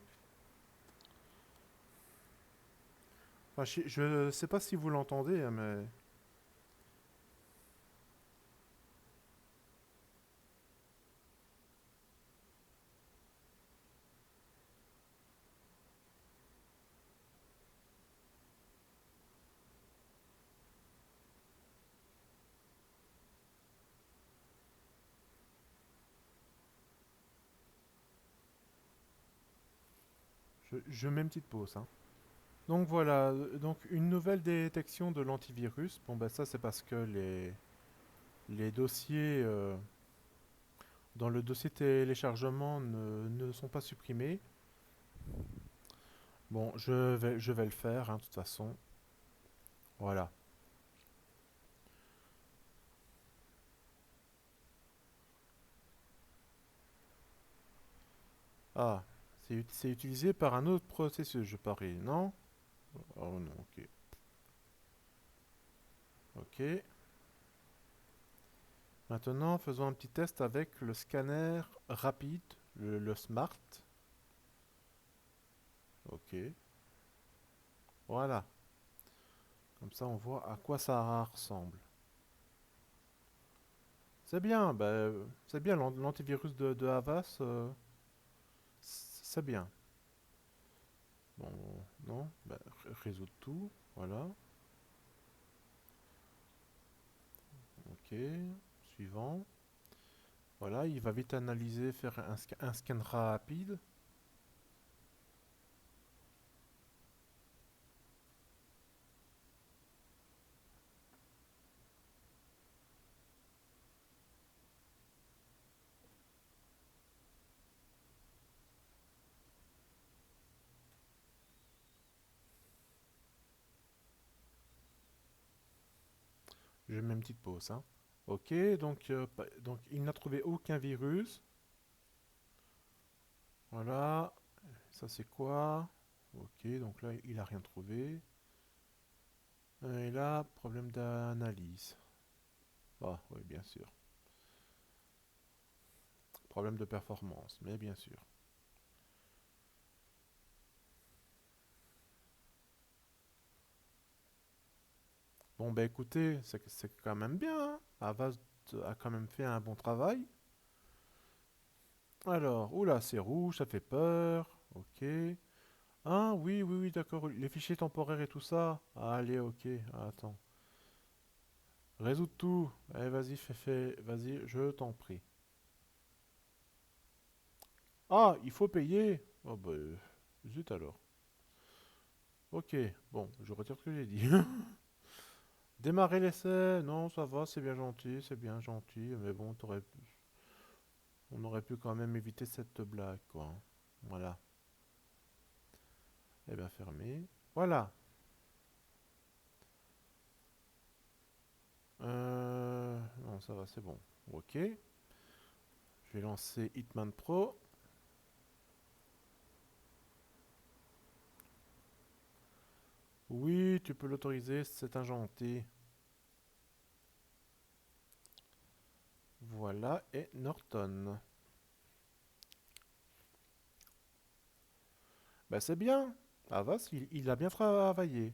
Enfin, je sais pas si vous l'entendez, hein, mais... Je mets une petite pause, hein. Donc voilà, donc une nouvelle détection de l'antivirus. Bon, ben ça, c'est parce que les dossiers dans le dossier téléchargement ne sont pas supprimés. Bon, je vais le faire, hein, de toute façon. Voilà. Ah, c'est utilisé par un autre processus, je parie, non? Oh non, ok. Ok. Maintenant, faisons un petit test avec le scanner rapide, le Smart. Ok. Voilà. Comme ça, on voit à quoi ça ressemble. C'est bien, bah, c'est bien l'antivirus de Avast, c'est bien. Bon, non, bah, résoudre tout, voilà. Ok, suivant. Voilà, il va vite analyser, faire un scan rapide. Je mets une petite pause, hein. Ok, donc il n'a trouvé aucun virus. Voilà, ça c'est quoi? Ok, donc là il a rien trouvé. Et là, problème d'analyse. Ah, oui, bien sûr. Problème de performance, mais bien sûr. Bon, bah écoutez, c'est quand même bien, hein. Avast a quand même fait un bon travail. Alors, oula, c'est rouge, ça fait peur. Ok. Ah, oui, oui, oui, d'accord. Les fichiers temporaires et tout ça. Allez, ok. Attends. Résous tout. Allez, vas-y, vas-y, je t'en prie. Ah, il faut payer. Oh, bah, zut alors. Ok, bon, je retire ce que j'ai dit. Démarrer l'essai. Non, ça va, c'est bien gentil, c'est bien gentil. Mais bon, on aurait pu quand même éviter cette blague, quoi. Voilà. Eh bien, fermé. Voilà. Non, ça va, c'est bon. Ok. Je vais lancer Hitman Pro. Oui, tu peux l'autoriser, c'est un gentil. Voilà, et Norton. Bah, c'est bien. Avast, il a bien travaillé.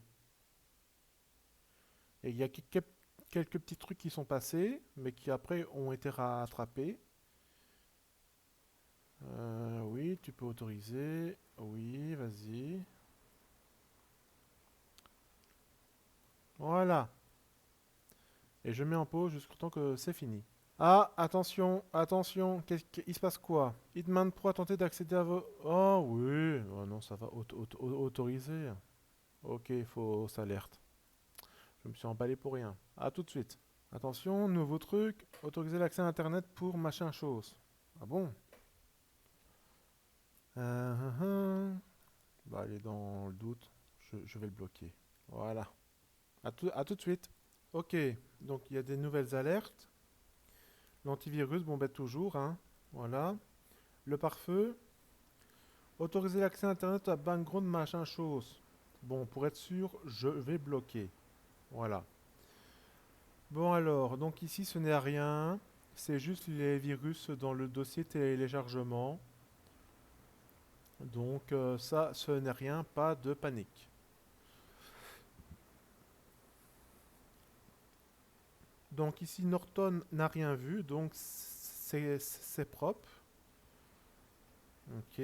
Et il y a quelques petits trucs qui sont passés, mais qui après ont été rattrapés. Oui, tu peux autoriser. Oui, vas-y. Voilà. Et je mets en pause jusqu'au temps que c'est fini. Ah, attention, attention, il se passe quoi? Hitman Pro a tenté d'accéder à vos... Oh oui, oh non, ça va, autoriser. Ok, fausse alerte. Je me suis emballé pour rien. À tout de suite. Attention, nouveau truc, autoriser l'accès à Internet pour machin chose. Ah bon? Euh, euh, Bah, allez, dans le doute, je vais le bloquer. Voilà. À tout de suite. Ok, donc il y a des nouvelles alertes. L'antivirus, bon ben toujours, hein. Voilà. Le pare-feu, autoriser l'accès à Internet à background machin chose. Bon, pour être sûr, je vais bloquer. Voilà. Bon alors, donc ici ce n'est rien. C'est juste les virus dans le dossier téléchargement. Donc ça, ce n'est rien, pas de panique. Donc ici Norton n'a rien vu, donc c'est propre. Ok.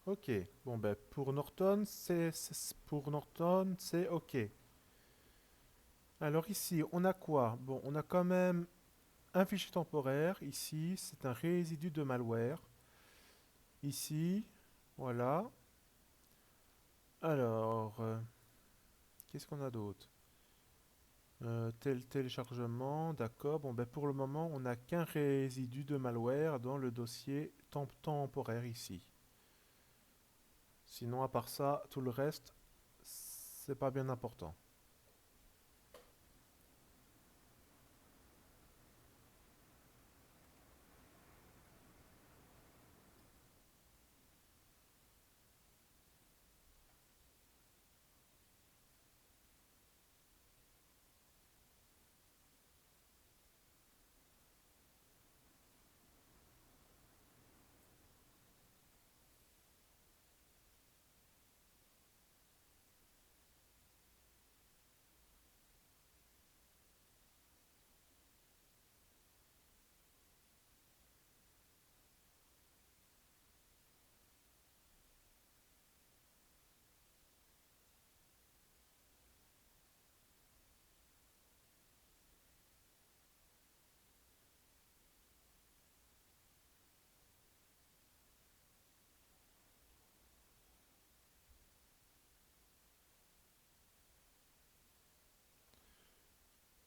Ok. Bon ben pour Norton, c'est ok. Alors ici, on a quoi? Bon, on a quand même un fichier temporaire. Ici, c'est un résidu de malware. Ici, voilà. Alors, qu'est-ce qu'on a d'autre? Téléchargement, d'accord. Bon, ben pour le moment, on n'a qu'un résidu de malware dans le dossier temporaire ici. Sinon, à part ça, tout le reste, c'est pas bien important.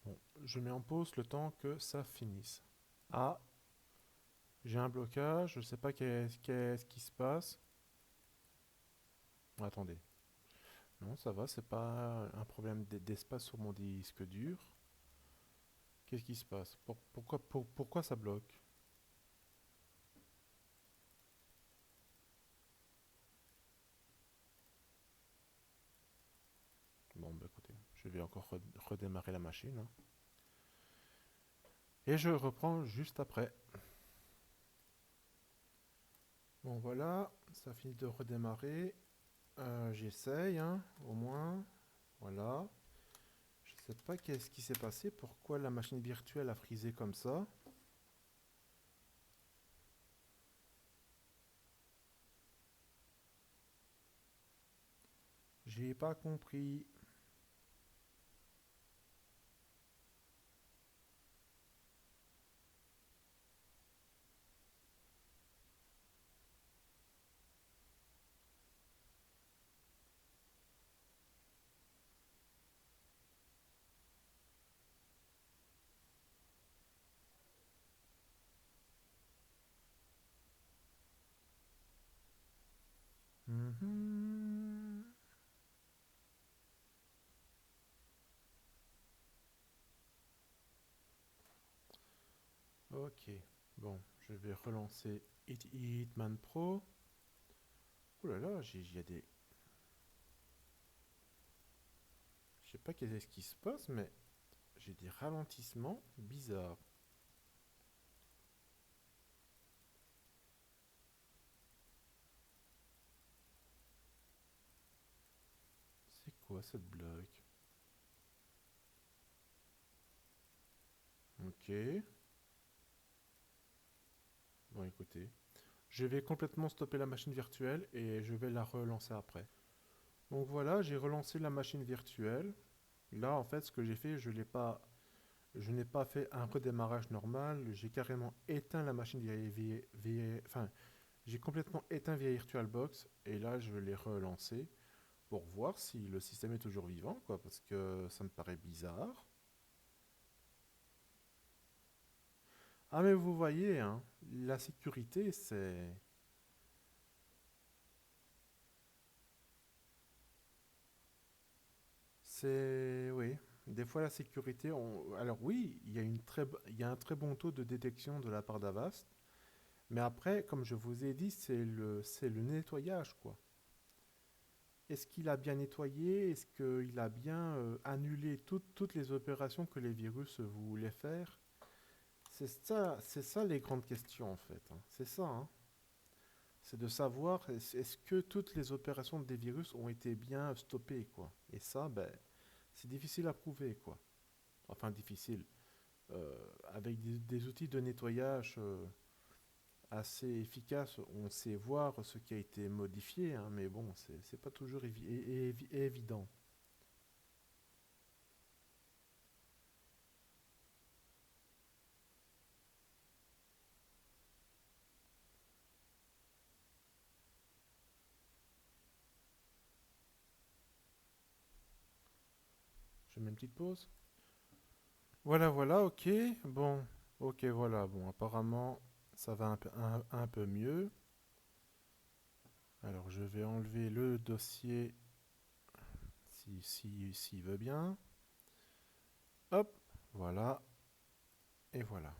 Bon, je mets en pause le temps que ça finisse. Ah, j'ai un blocage, je sais pas qu'est-ce qui se passe. Attendez. Non, ça va, c'est pas un problème d'espace sur mon disque dur. Qu'est-ce qui se passe? Pourquoi ça bloque? Bon, bah écoutez, je vais encore redémarrer la machine, hein. Et je reprends juste après. Bon, voilà, ça finit de redémarrer. J'essaye, hein, au moins. Voilà. Je sais pas qu'est-ce qui s'est passé, pourquoi la machine virtuelle a frisé comme ça. J'ai pas compris. Mhm. Ok, bon, je vais relancer Hitman Pro. Oh là là, il y a des... Je sais pas qu'est-ce qui se passe, mais j'ai des ralentissements bizarres. C'est quoi cette bloc? Ok, bon écoutez, je vais complètement stopper la machine virtuelle et je vais la relancer après. Donc voilà, j'ai relancé la machine virtuelle. Là, en fait, ce que j'ai fait, je n'ai pas fait un redémarrage normal. J'ai carrément éteint la machine enfin, j'ai complètement éteint VirtualBox et là, je l'ai relancé pour voir si le système est toujours vivant, quoi, parce que ça me paraît bizarre. Ah, mais vous voyez, hein, la sécurité, oui. Des fois, la sécurité, alors oui, il y a un très bon taux de détection de la part d'Avast, mais après, comme je vous ai dit, c'est le nettoyage, quoi. Est-ce qu'il a bien nettoyé? Est-ce qu'il a bien annulé toutes les opérations que les virus voulaient faire? C'est ça les grandes questions en fait, hein. C'est ça, hein. C'est de savoir est-ce que toutes les opérations des virus ont été bien stoppées, quoi. Et ça, ben, c'est difficile à prouver, quoi. Enfin, difficile. Avec des outils de nettoyage assez efficaces, on sait voir ce qui a été modifié, hein, mais bon, c'est pas toujours évident. une petite pause. Voilà, voilà, ok. Bon, ok, voilà. Bon, apparemment, ça va un peu mieux. Alors, je vais enlever le dossier s'il veut bien. Hop, voilà, et voilà.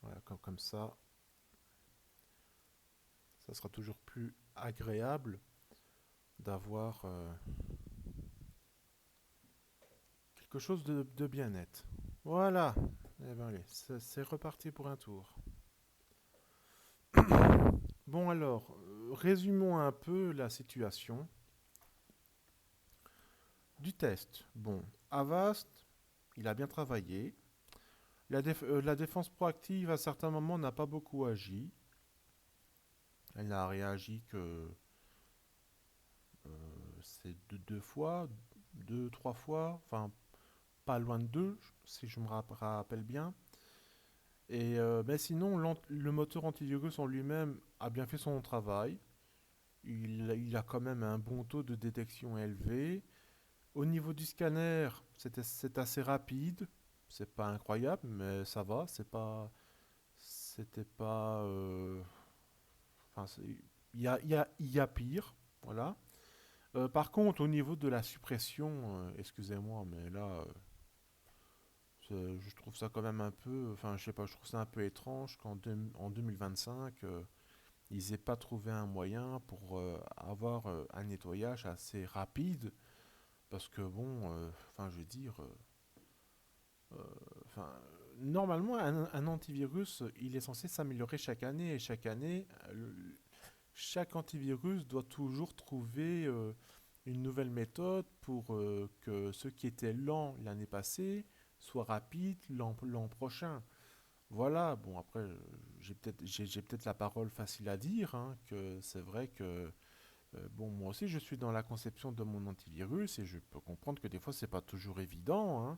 Voilà, comme ça sera toujours plus agréable d'avoir quelque chose de bien net. Voilà. Eh ben allez, c'est reparti pour un tour. Bon alors, résumons un peu la situation du test. Bon, Avast, il a bien travaillé. La défense proactive, à certains moments, n'a pas beaucoup agi. Elle n'a réagi que c'est deux fois, deux, trois fois, enfin pas loin de deux, si je me rappelle bien. Mais sinon, le moteur antivirus en lui-même a bien fait son travail. Il a quand même un bon taux de détection élevé. Au niveau du scanner, c'est assez rapide. C'est pas incroyable, mais ça va. C'était pas. Enfin, il y a pire. Voilà. Par contre, au niveau de la suppression, excusez-moi, mais là, je trouve ça quand même un peu. Enfin, je sais pas, je trouve ça un peu étrange en 2025, ils aient pas trouvé un moyen pour avoir un nettoyage assez rapide. Parce que bon, enfin, je veux dire, enfin, normalement, un antivirus, il est censé s'améliorer chaque année. Et chaque année, chaque antivirus doit toujours trouver une nouvelle méthode pour que ce qui était lent l'année passée soit rapide l'an prochain. Voilà, bon après, j'ai peut-être la parole facile à dire, hein, que c'est vrai que bon, moi aussi je suis dans la conception de mon antivirus et je peux comprendre que des fois c'est pas toujours évident,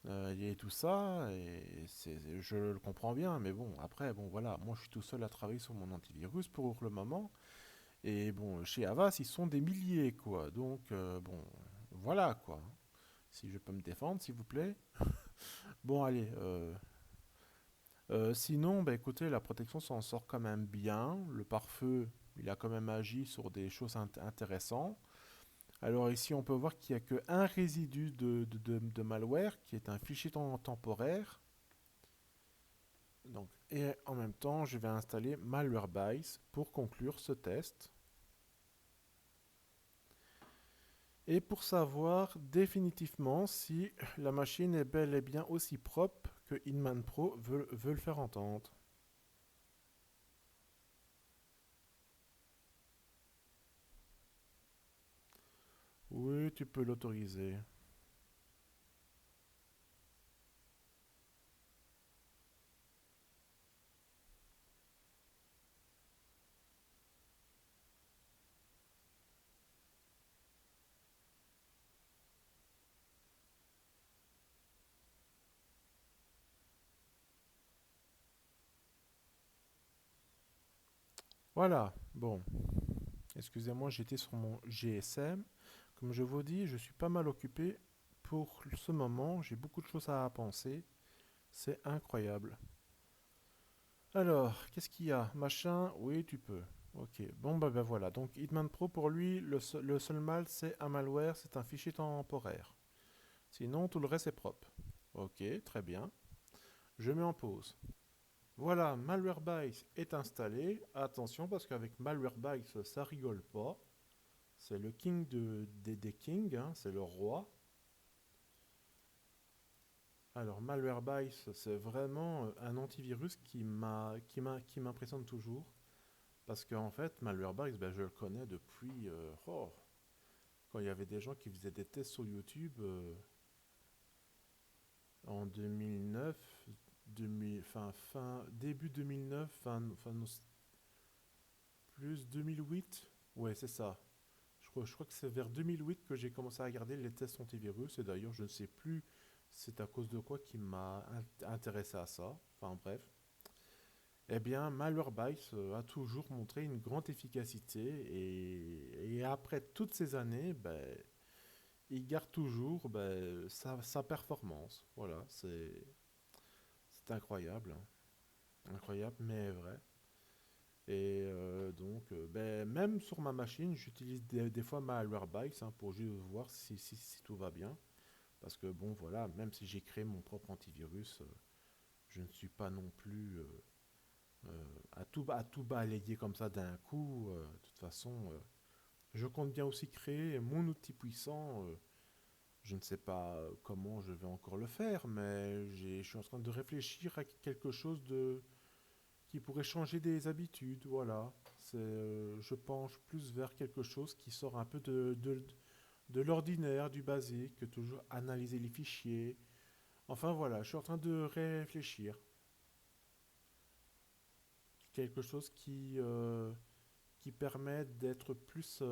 hein, et tout ça, je le comprends bien, mais bon, après, bon voilà, moi je suis tout seul à travailler sur mon antivirus pour le moment, et bon, chez Avast ils sont des milliers, quoi, donc bon, voilà, quoi. Si je peux me défendre, s'il vous plaît. Bon, allez, sinon, bah, écoutez, la protection s'en sort quand même bien. Le pare-feu, il a quand même agi sur des choses intéressantes. Alors ici, on peut voir qu'il n'y a qu'un résidu de malware, qui est un fichier temporaire. Donc, et en même temps, je vais installer Malwarebytes pour conclure ce test. Et pour savoir définitivement si la machine est bel et bien aussi propre que Hitman Pro veut le faire entendre. Oui, tu peux l'autoriser. Voilà, bon, excusez-moi, j'étais sur mon GSM. Comme je vous dis, je suis pas mal occupé pour ce moment, j'ai beaucoup de choses à penser. C'est incroyable. Alors, qu'est-ce qu'il y a? Machin, oui, tu peux. Ok, bon, bah voilà. Donc, Hitman Pro, pour lui, le seul mal, c'est un malware, c'est un fichier temporaire. Sinon, tout le reste est propre. Ok, très bien. Je mets en pause. Voilà, Malwarebytes est installé. Attention, parce qu'avec Malwarebytes, ça rigole pas. C'est le king des kings, hein, c'est le roi. Alors, Malwarebytes, c'est vraiment un antivirus qui m'impressionne toujours. Parce qu'en fait, Malwarebytes, ben, je le connais depuis quand il y avait des gens qui faisaient des tests sur YouTube en 2009, début 2009, plus 2008. Ouais, c'est ça. Je crois que c'est vers 2008 que j'ai commencé à regarder les tests antivirus. Et d'ailleurs, je ne sais plus c'est à cause de quoi qui m'a intéressé à ça. Enfin bref. Eh bien, Malwarebytes a toujours montré une grande efficacité et après toutes ces années, ben, il garde toujours ben, sa performance. Voilà, c'est incroyable, hein. Incroyable, mais vrai. Et ben, même sur ma machine, j'utilise des fois Malwarebytes hein, pour juste voir si tout va bien. Parce que bon, voilà, même si j'ai créé mon propre antivirus, je ne suis pas non plus à tout balayer comme ça d'un coup. De toute façon, je compte bien aussi créer mon outil puissant. Je ne sais pas comment je vais encore le faire, mais je suis en train de réfléchir à quelque chose qui pourrait changer des habitudes. Voilà. Je penche plus vers quelque chose qui sort un peu de l'ordinaire, du basique, que toujours analyser les fichiers. Enfin voilà, je suis en train de réfléchir. Quelque chose qui permet d'être plus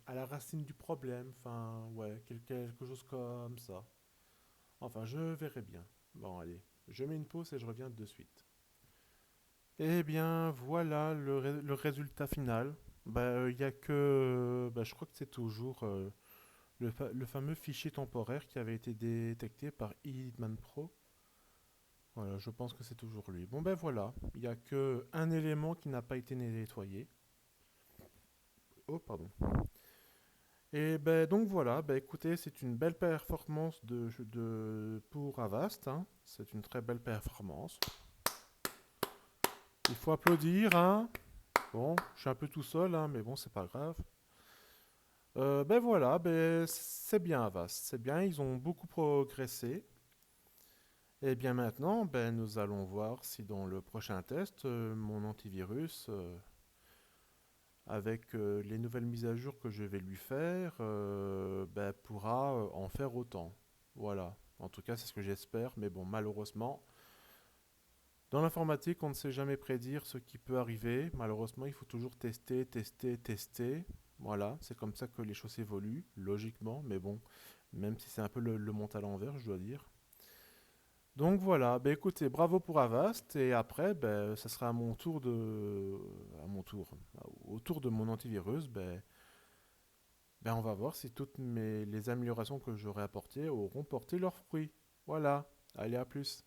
à la racine du problème. Enfin, ouais, quelque chose comme ça. Enfin, je verrai bien. Bon, allez, je mets une pause et je reviens de suite. Eh bien, voilà le résultat final. Bah, il y a que, bah, je crois que c'est toujours le fameux fichier temporaire qui avait été détecté par Hitman Pro. Voilà, je pense que c'est toujours lui. Bon ben voilà, il n'y a que un élément qui n'a pas été nettoyé. Oh, pardon. Et ben donc voilà, ben écoutez, c'est une belle performance pour Avast, hein. C'est une très belle performance. Il faut applaudir, hein. Bon, je suis un peu tout seul, hein, mais bon, c'est pas grave. Ben voilà, ben c'est bien Avast, c'est bien, ils ont beaucoup progressé. Et bien maintenant, ben nous allons voir si dans le prochain test, mon antivirus, avec les nouvelles mises à jour que je vais lui faire, ben, pourra en faire autant. Voilà. En tout cas, c'est ce que j'espère. Mais bon, malheureusement, dans l'informatique, on ne sait jamais prédire ce qui peut arriver. Malheureusement, il faut toujours tester, tester, tester. Voilà, c'est comme ça que les choses évoluent, logiquement. Mais bon, même si c'est un peu le monde à l'envers, je dois dire. Donc voilà, ben écoutez, bravo pour Avast. Et après, ben, ça sera à mon tour, au tour de mon antivirus, ben, on va voir si les améliorations que j'aurai apportées auront porté leurs fruits. Voilà. Allez, à plus.